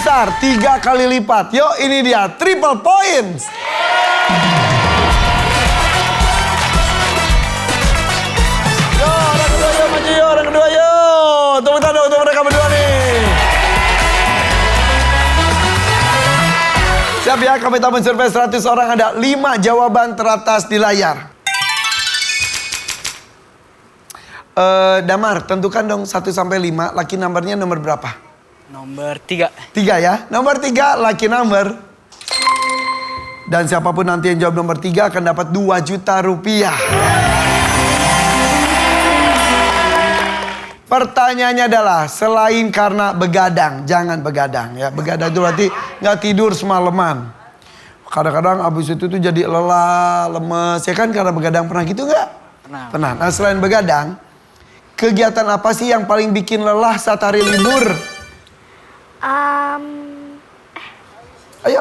besar 3 kali lipat. Yuk, ini dia triple points. Yo, orang kedua yuk, maju yuk, orang kedua yuk. Tepuk tangan untuk mereka berdua nih. Siap ya, kami telah mensurvei 100 orang, ada 5 jawaban teratas di layar. Damar, tentukan dong 1 sampai 5, lucky numbernya nomor berapa? Nomor 3. 3 ya, nomor 3 lucky number. Dan siapapun nanti yang jawab nomor 3 akan dapat 2 juta rupiah. Pertanyaannya adalah, selain karena begadang, jangan begadang ya. Begadang itu berarti nggak tidur semalaman. Kadang-kadang abis itu tuh jadi lelah, lemes. Ya kan karena begadang, pernah gitu nggak? Pernah. Nah, selain begadang, kegiatan apa sih yang paling bikin lelah saat hari libur? Ayo.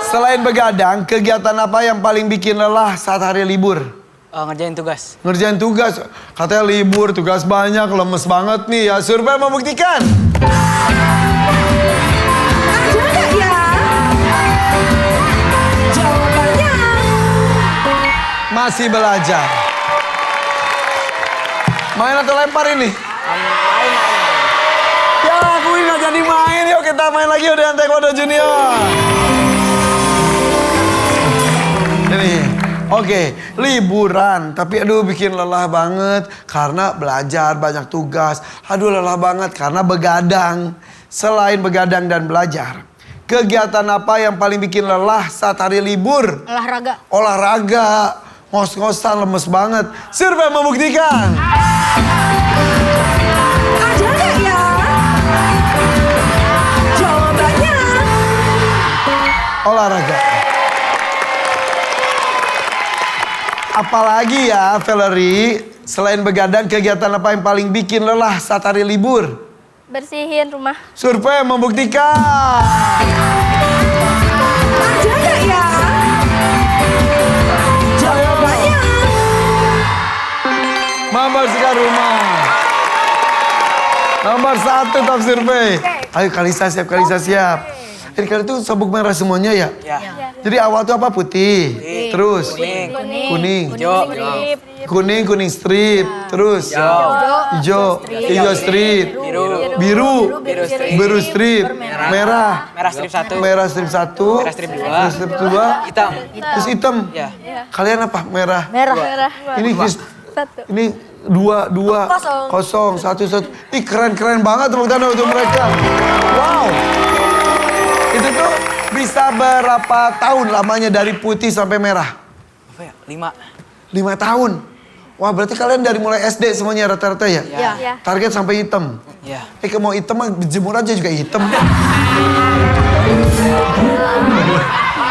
Selain begadang, kegiatan apa yang paling bikin lelah saat hari libur? Ngerjain tugas. Ngerjain tugas. Katanya libur, tugas banyak, lemes banget nih ya. Survei membuktikan. Ada nggak ya? Jawabannya Masih belajar. Main atau lempar ini? Main. Ya, aku nggak jadi main. Yuk kita main lagi udah Taekwondo Junior. Ini, oke, liburan. Tapi aduh bikin lelah banget karena belajar banyak tugas. Aduh lelah banget karena begadang. Selain begadang dan belajar, kegiatan apa yang paling bikin lelah saat hari libur? olahraga. Olahraga. Ngos-ngosan, lemes banget. Survei membuktikan. Ada nggak ya? Jawabannya Olahraga. Apalagi ya, Valerie, selain begadang, kegiatan apa yang paling bikin lelah saat hari libur? Bersihin rumah. Survei membuktikan. ada nggak ya? Jawabannya Membersihkan rumah. Nomor 1 top survei. Ayo Kalisa siap, Kalisa siap. Ini kalian tuh sabuk merah semuanya ya? Ya. Jadi awal tuh apa? Putih. Terus? Kuning. Kuning. Hijau. Kuning strip. Terus? Hijau. Hijau strip. Biru. Biru strip. Merah. Merah strip 1. Merah strip 1. Merah strip 2. Merah strip 2. Hitam. Terus hitam. Ya. Kalian apa? Merah. Merah. Ini dua kosong satu. Ih keren banget tepuk tangan untuk mereka. Wow. Itu tuh bisa berapa tahun lamanya dari putih sampai merah? Apa ya? 5. 5 tahun. Wah berarti kalian dari mulai SD semuanya rata-rata ya? Ya. Target sampai hitam. Ya. Mau hitam mah jemur aja juga hitam.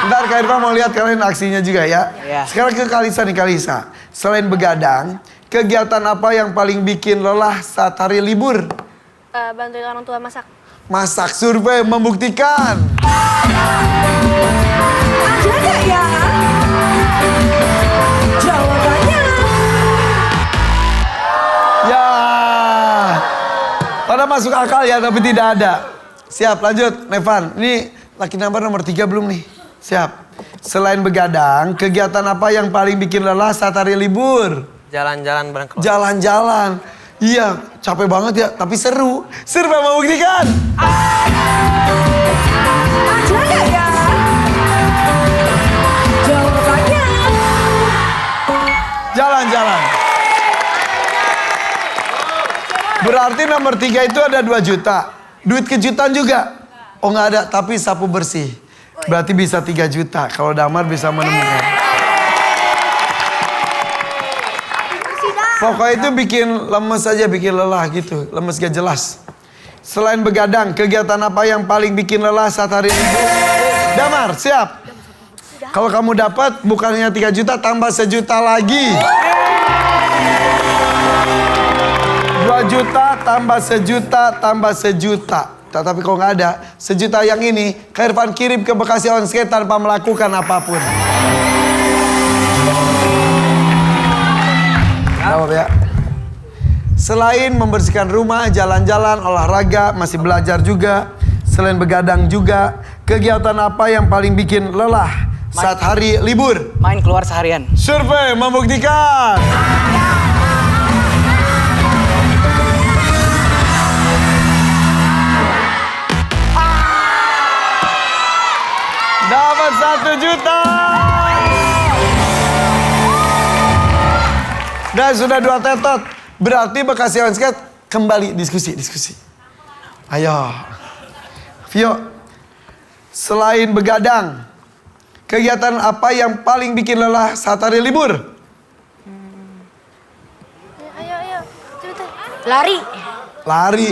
Ntar Kak Irfan mau lihat kalian aksinya juga ya. Ya. Sekarang ke Kalisa nih Kalisa. Selain begadang, kegiatan apa yang paling bikin lelah saat hari libur? Bantuin orang tua masak. Masak. Survei membuktikan. ada nggak ya? Jawabannya Ya. Pada masuk akal ya tapi tidak ada. Siap lanjut Nevan. Ini lucky number nomor 3 belum nih? Siap. Selain begadang, kegiatan apa yang paling bikin lelah saat hari libur? Jalan-jalan bareng keluarga. Jalan-jalan. Iya, capek banget ya, tapi seru. Survei membuktikan. ada nggak ya? Jawabannya Jalan-jalan. Berarti nomor 3 itu ada 2 juta. Duit kejutan juga. Oh nggak ada, tapi sapu bersih. Berarti bisa 3 juta. Kalau Damar bisa menemukan. Pokoknya itu bikin lemes aja, bikin lelah gitu. Lemes gak jelas. Selain begadang, kegiatan apa yang paling bikin lelah saat hari libur? Damar, siap? Kalau kamu dapat, bukannya 3 juta, tambah 1 juta lagi. 2 juta, tambah 1 juta, tambah 1 juta. Tapi kalau nggak ada, 1 juta yang ini, Kak Irfan kirim ke Bekasi On Skate tanpa melakukan apapun. Selain membersihkan rumah, jalan-jalan, olahraga, masih belajar juga. Selain begadang juga, kegiatan apa yang paling bikin lelah saat hari libur? Main keluar seharian. Survei membuktikan. Dapat 1 juta. Dan sudah 2 tetot. Berarti Bekasi On Skate kembali diskusi. Ayo. Vio, selain begadang, kegiatan apa yang paling bikin lelah saat hari libur? Ayo, cepetan. Lari. Lari.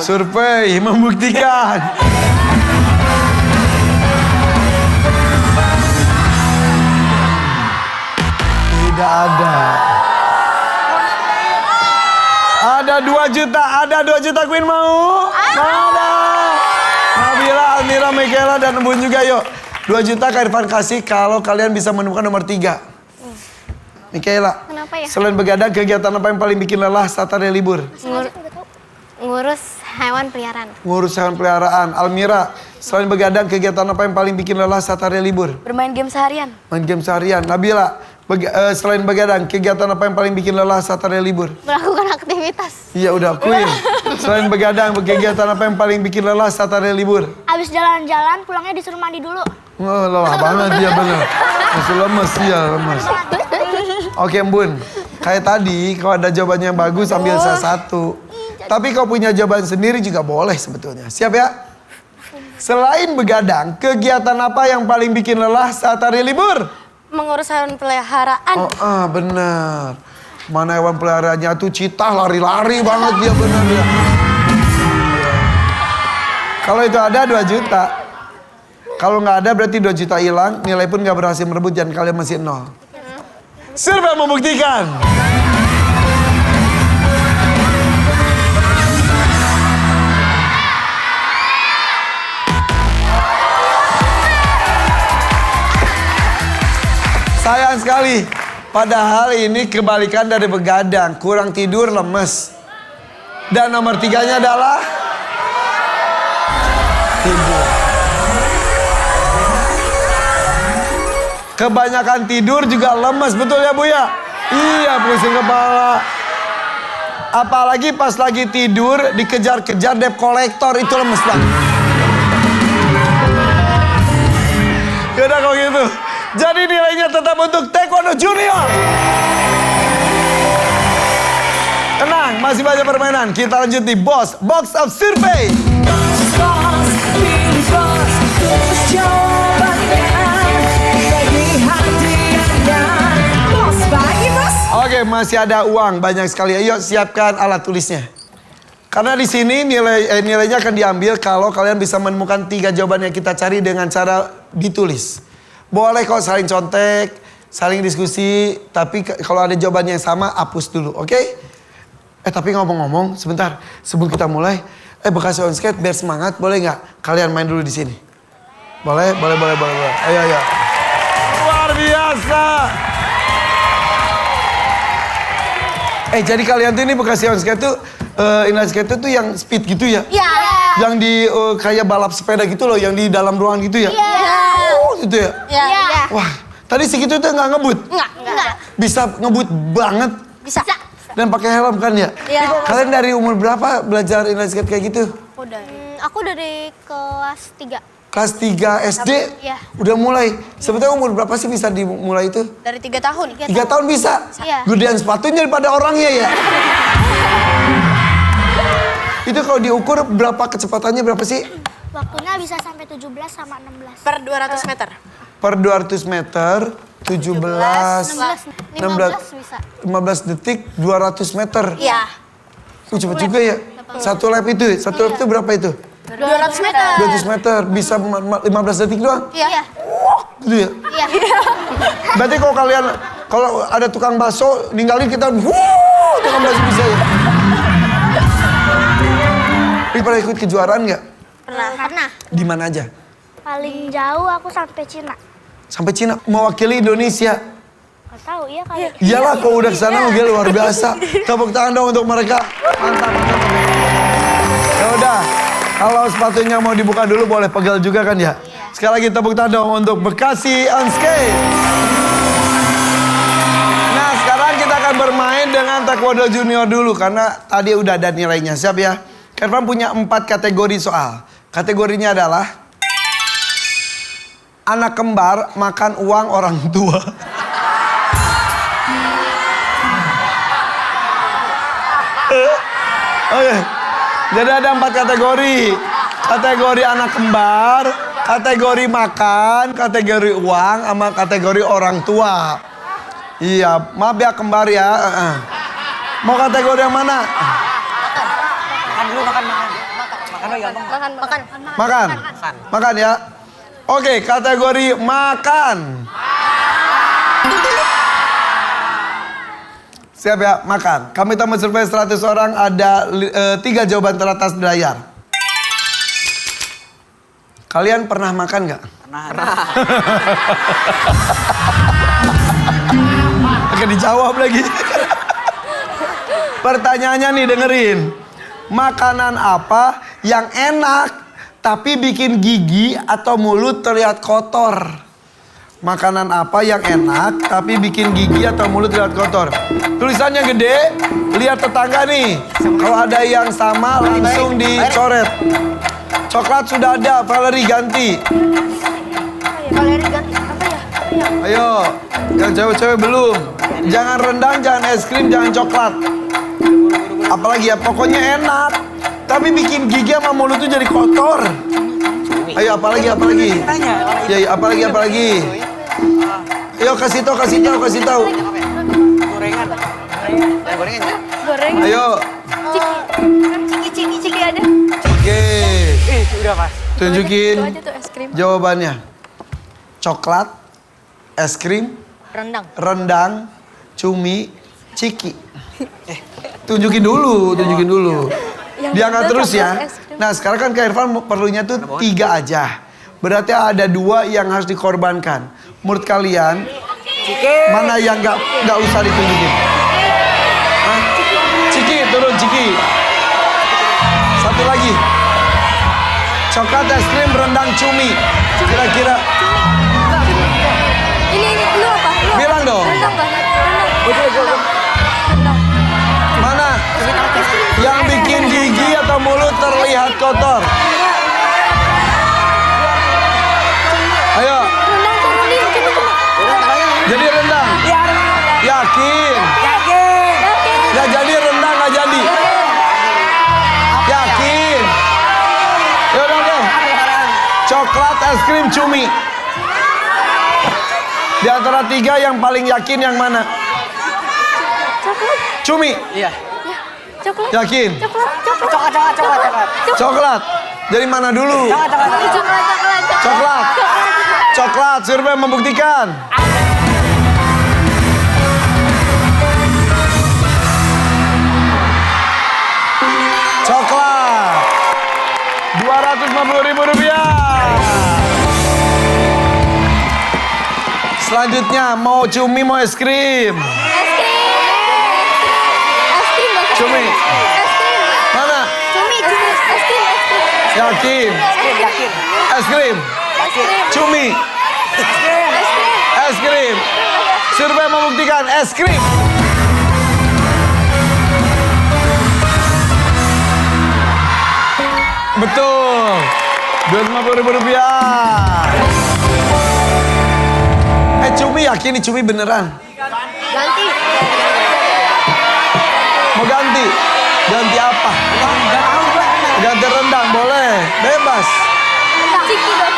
Survei membuktikan. Tidak ada. Ada 2 juta, Queen mau? Ada. Nabila, Almira, Michaela, dan Bun juga yuk. 2 juta Kak Irfan kasih kalau kalian bisa menemukan nomor 3. Michaela. Kenapa ya? Selain begadang, kegiatan apa yang paling bikin lelah saat hari libur? Ngurus hewan peliharaan. Ngurus hewan peliharaan. Almira, selain begadang, kegiatan apa yang paling bikin lelah saat hari libur? Bermain game seharian. Main game seharian. Nabila, selain begadang, kegiatan apa yang paling bikin lelah saat hari libur? Melakukan aktivitas. Iya udah, Queen. Selain begadang, kegiatan apa yang paling bikin lelah saat hari libur? Abis jalan-jalan, pulangnya disuruh mandi dulu. Oh, lelah banget dia bener. Masih lemes, iya lemes. Oke, Bun. Kayak tadi, kalau ada jawabannya yang bagus, ambil salah satu. Tapi kalau punya jawaban sendiri juga boleh sebetulnya. Siap ya? Selain begadang, kegiatan apa yang paling bikin lelah saat hari libur? Mengurus hewan peliharaan. Oh, benar. Mana hewan peliharaannya tuh citah lari-lari banget dia benar dia. Kalau itu ada 2 juta. Kalau nggak ada berarti 2 juta hilang, nilai pun nggak berhasil merebut dan kalian masih 0. Survei membuktikan. Sayang sekali, padahal ini kebalikan dari begadang, kurang tidur, lemes. Dan nomor 3-nya adalah tidur. Kebanyakan tidur juga lemes, betul ya Bu ya? Iya, pusing kepala. Apalagi pas lagi tidur dikejar-kejar debt collector, itu lemes banget. Yaudah kalau gitu. Jadi nilainya tetap untuk Taekwondo Junior. Tenang, masih banyak permainan. Kita lanjut di Box of Survey. Oke, masih ada uang banyak sekali. Ayo siapkan alat tulisnya. Karena di sini nilainya akan diambil kalau kalian bisa menemukan 3 jawaban yang kita cari dengan cara ditulis. Boleh kok saling contek, saling diskusi, tapi kalau ada jawaban yang sama, hapus dulu, oke? Tapi ngomong-ngomong, sebentar, sebelum kita mulai, Bekasi On Skate biar semangat, boleh nggak kalian main dulu di sini? Boleh. Ayo. Luar biasa. Jadi kalian tuh ini Bekasi On Skate tuh, inline skate tuh yang speed gitu ya? Iya. Yang di kayak balap sepeda gitu loh, yang di dalam ruangan gitu ya? Iya. Gitu ya? Iya. Wah, tadi segitu tuh nggak ngebut? Enggak. Bisa ngebut banget? Bisa. Dan pakai helm kan ya? Iya. Kalian dari umur berapa belajar inline skate kayak gitu? Aku dari kelas 3. Kelas 3 SD? Iya. Udah mulai? Sebetulnya umur berapa sih bisa dimulai itu? Dari 3 tahun. 3 tahun bisa? Iya. Gedean sepatunya daripada orangnya ya? Itu kalau diukur berapa kecepatannya berapa sih? Waktunya bisa sampai 17 sama 16. Per 200 meter. Per 200 meter, 17, 15 bisa. 15 detik, 200 meter. Iya. Cepet juga ya. Satu lap itu berapa itu? 200 meter. 200 meter, bisa 15 detik doang? Iya. Gitu ya? Iya. Berarti kalau ada tukang bakso, ninggalin kita, tukang bakso bisa ya? Ini pernah ikut kejuaraan nggak? Pernah. Di mana aja? Paling jauh aku sampai Cina. Sampai Cina, mewakili Indonesia. Gak tahu ya kali. Iyalah, kalau udah kesana mobil luar biasa. Tepuk tangan dong untuk mereka. Mantap, mantap. Ya udah, kalau sepatunya mau dibuka dulu boleh pegel juga kan ya? Sekali lagi tepuk tangan dong untuk Bekasi on Skate. Nah, sekarang kita akan bermain dengan Taekwondo Junior dulu karena tadi udah ada nilainya. Siap ya? Kervan punya 4 kategori soal. Kategorinya adalah anak kembar makan uang orang tua. Oke, jadi ada 4 kategori. Kategori anak kembar, kategori makan, kategori uang, sama kategori orang tua. Iya, maaf ya kembar ya. Mau kategori yang mana? Makan dulu, makan. Makan lagi gampang. Makan. Makan ya. Oke, kategori makan. Siap ya, makan. Kami tamu survei 100 orang, ada 3 jawaban teratas di layar. Kalian pernah makan nggak? Pernah. Akan dijawab lagi. Pertanyaannya nih, dengerin. Makanan apa yang enak tapi bikin gigi atau mulut terlihat kotor? Makanan apa yang enak tapi bikin gigi atau mulut terlihat kotor? Tulisannya gede, lihat tetangga nih. Kalau ada yang sama langsung dicoret. Coklat sudah ada, Valerie ganti. Valeri ganti apa ya? Ayo, yang cewek-cewek belum. Jangan rendang, jangan es krim, jangan coklat. Apalagi ya, pokoknya enak. Tapi bikin gigi sama mulut tuh jadi kotor. Ayo, apalagi? Ya, apalagi? Ayo, kasih tahu. Gorengan. Goreng. Ayo, Ciki ada. oke. Udah pas. Tunjukin Itu aja tuh es krim. jawabannya. Coklat, es krim, rendang, cumi, ciki. Tunjukin dulu. Diangkat terus ya. Nah, sekarang kan Kak Irfan perlunya tuh 3 aja. Berarti ada 2 yang harus dikorbankan. Menurut kalian, mana yang nggak usah ditunjukin? Hah? Ciki, turun Ciki. Satu lagi. Coklat, es krim, rendang, cumi. Kira-kira. Ini lu apa? Bilang dong. Rendang nggak? Rendang. Mana? Yang bikin gigi atau mulut terlihat kotor? Ayo. Rendang cumi. Jadi rendang. Yakin? Nggak jadi rendang, nggak jadi. Yakin? Yaudah deh. Coklat, es krim, cumi. Di antara 3 yang paling yakin yang mana? Cumi. Iya. Coklat. Yakin? Coklat. Coklat. Dari mana dulu? Coklat. Survei membuktikan. Coklat. Rp250.000. Selanjutnya mau cumi mau es krim. Cumi. Mana? Yakin? Es krim. Cumi. Es krim. Survei membuktikan es krim. Betul. Rp250.000. Cumi yakin nih cumi beneran? Ganti. Mau ganti? Ganti apa? Ganti rendang boleh, bebas. Ciki dong.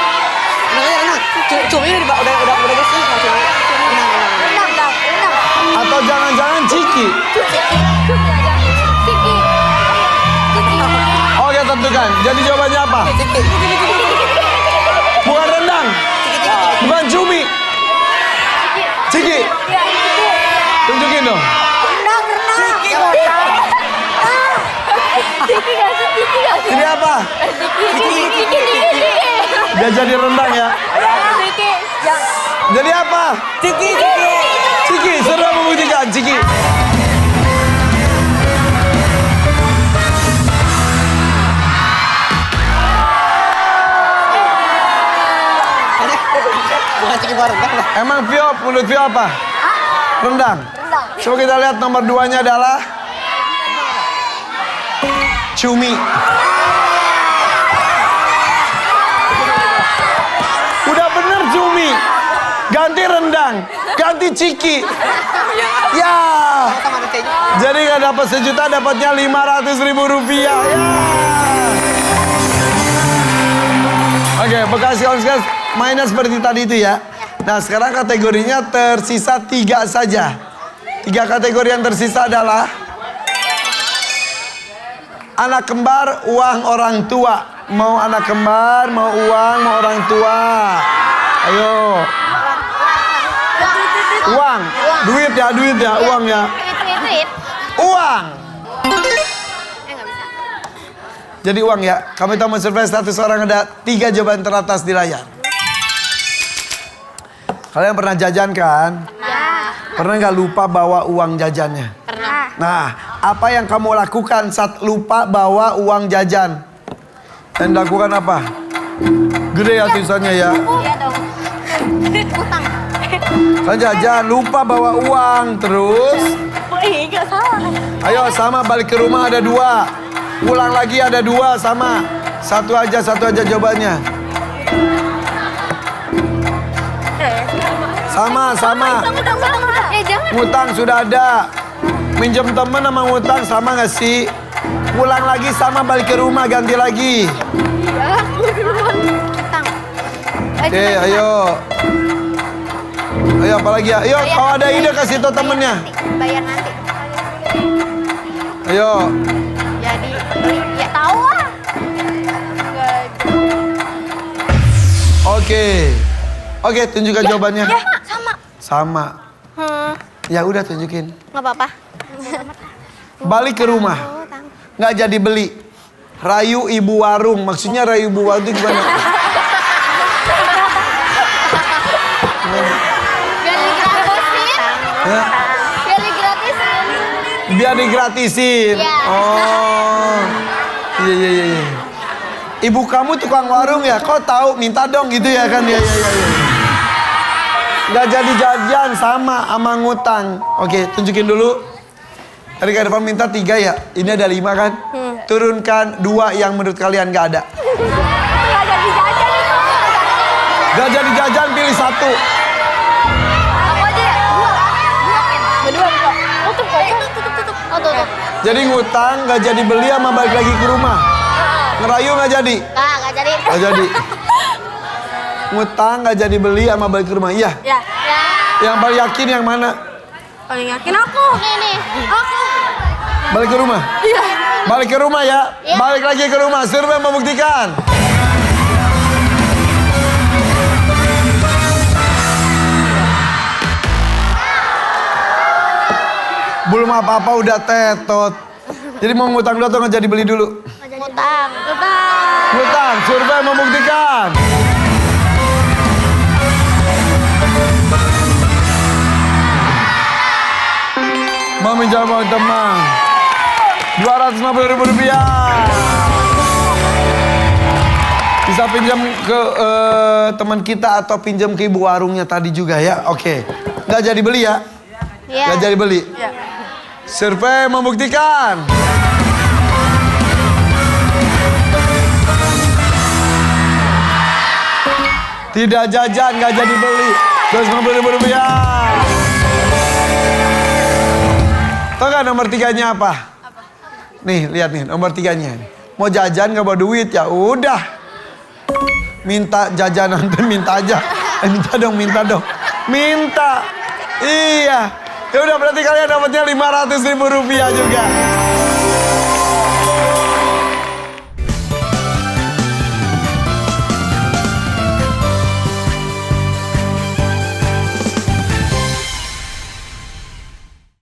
Cumi udah bersih. Rendang. Atau jangan-jangan ciki? Ciki. Oke, tentukan. Jadi jawabannya apa? Bukan rendang. Bukan cumi. Ciki. Tunjukin dong. Ini apa? Gak jadi rendang ya? Jadi apa? Ciki. ada Ciki baru kan? Emang Vio, menurut Vio apa? Rendang. Rendang. Coba kita lihat nomor 2-nya adalah cumi. Udah bener cumi. Ganti rendang, ganti ciki. Ya. Sama ada tehnya. Jadi nggak dapat sejuta, dapatnya 500.000 rupiah. Ya. Oke, Bekasi Onscast mainnya seperti tadi itu ya. Nah, sekarang kategorinya tersisa 3 saja. 3 kategori yang tersisa adalah anak kembar, uang orang tua. Mau anak kembar, mau uang, mau orang tua. Ayo. Uang, duit ya, uang ya. Tweet. Uang. Nggak bisa. Jadi uang ya. Kami tahu mensurvei 100 orang, ada 3 jawaban teratas di layar. Kalian pernah jajan kan? Ya. Pernah nggak lupa bawa uang jajannya? Pernah. Nah, apa yang kamu lakukan saat lupa bawa uang jajan? Dan lakukan apa? Gede ya tulisannya ya. Iya dong. Utang. Kan jajan, lupa bawa uang. Terus? Oh iya, nggak salah. Ayo sama, balik ke rumah ada 2. Pulang lagi ada 2 sama. Satu aja jawabannya. Sama. Utang. Jangan. Ngutang sudah ada. Minjem temen sama ngutang sama nggak sih? Pulang lagi sama, balik ke rumah ganti lagi. Iya, utang. Oke, ayo. Ayo apalagi ya? Ayo, kalau ada ide kasih tau temennya. Bayar nanti. Ayo. Jadi beli, ya tahu ah. Oke, tunjukkan jawabannya. Ya, sama. Sama. Ya udah tunjukin. Nggak apa-apa. Balik ke rumah. Nggak jadi beli. Rayu ibu warung. Maksudnya rayu ibu warung itu gimana? Biar digratisin. Hah? Biar digratisin. Biar digratisin. Iya. Oh. Iya. Ibu kamu tukang warung ya? Kok tahu? Minta dong gitu ya kan? Iya. Nggak jadi jajan sama ngutang. Oke, tunjukin dulu. Tadi Kak Irfan minta 3 ya? Ini ada 5 kan? Turunkan 2 yang menurut kalian nggak ada. Nggak jadi jajan itu. Nggak jadi jajan, pilih 1. Aku aja ya? 2. Berdua. Tutup. Oh, tutup. Jadi ngutang, nggak jadi beli sama balik lagi ke rumah. Ngerayu nggak jadi? Nggak jadi. Nggak jadi. Ngutang, nggak jadi beli sama balik ke rumah. Iya. Ya. Yang paling yakin yang mana? Paling yakin aku. Nih. Aku. Balik ke rumah? Iya. Balik ke rumah ya? Iya. Balik lagi ke rumah, survei membuktikan. Belum apa-apa udah tetot. Jadi mau ngutang dulu atau nggak jadi beli dulu? Utang. Ngutang, survei membuktikan. Meminjam uang teman 250.000 rupiah. Bisa pinjam ke teman kita atau pinjam ke ibu warungnya tadi juga ya. Oke. Nggak jadi beli ya? Iya. Nggak jadi beli. Survei membuktikan. Tidak jajan, nggak jadi beli. 250.000 rupiah. Tahu nggak nomor 3-nya apa? Nih, lihat nih nomor 3-nya. Mau jajan nggak bawa duit ya udah. Minta jajanan tuh minta aja. Minta dong. Minta. Iya. Ya udah berarti kalian dapatnya 500.000 rupiah juga.